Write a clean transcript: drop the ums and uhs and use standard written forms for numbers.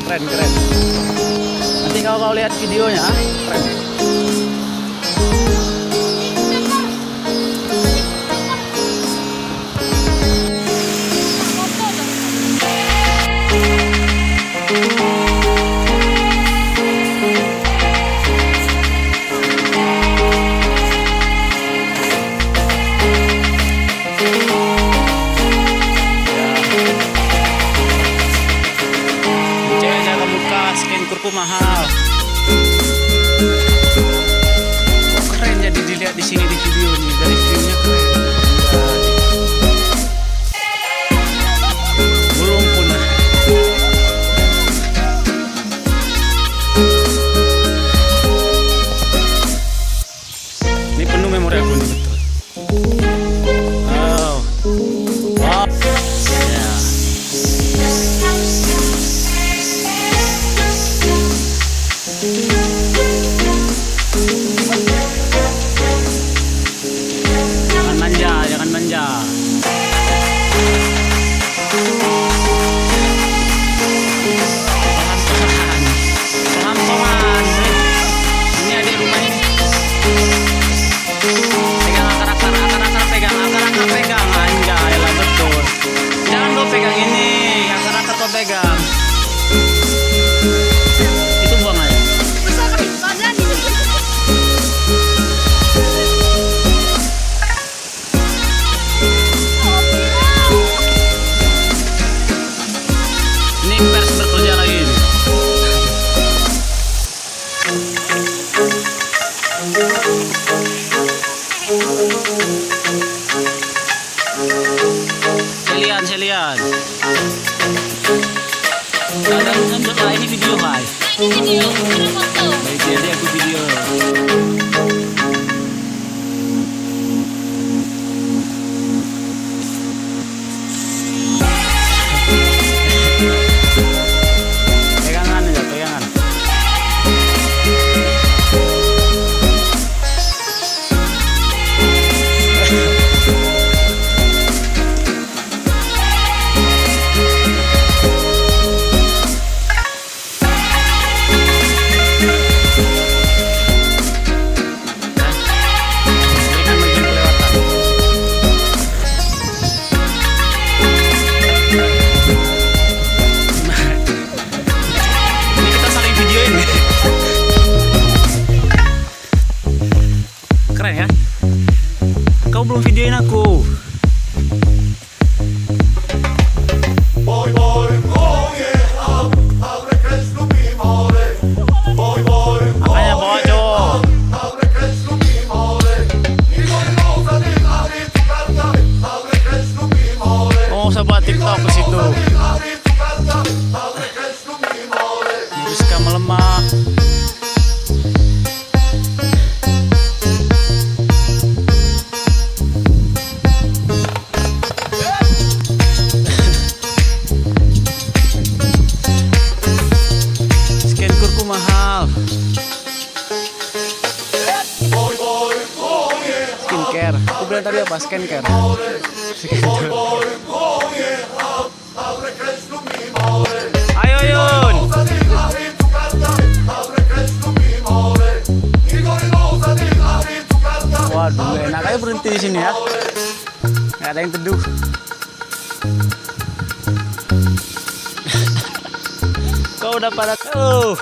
Keren, keren. Nanti kalau kau lihat videonya, keren. Kurku mahal. Kok keren jadi dilihat di sini di video nih. Dari videonya keren. Belum pun. Ini penuh memori aku nih, betul. Oh. Wow. Ya. Jangan manja, jangan manja. Pelan-pelan, pelan-pelan. Ini ada rumahnya. Pegang akar-akar pegang, akar-akar pegang. Anjay lah, betul. Jangan kau pegang ini, akar-akar kau pegang. Itu buang aja. Pers bekerja lagi. Saya lihat. Ini video kan? Ini video, ini foto. Baik, jadi aku video. Keren ya? Kau belum videoin aku. Makanya bawa cowok. Oh, usah buat TikTok ke situ. Bisa melemah. Mahal. Skincare. Aku bilang tadi apa? Skincare. Ayo Yun. Waduh, enak aja berhenti di sini ya. Nggak ada yang teduh. Kau udah pada. Oh.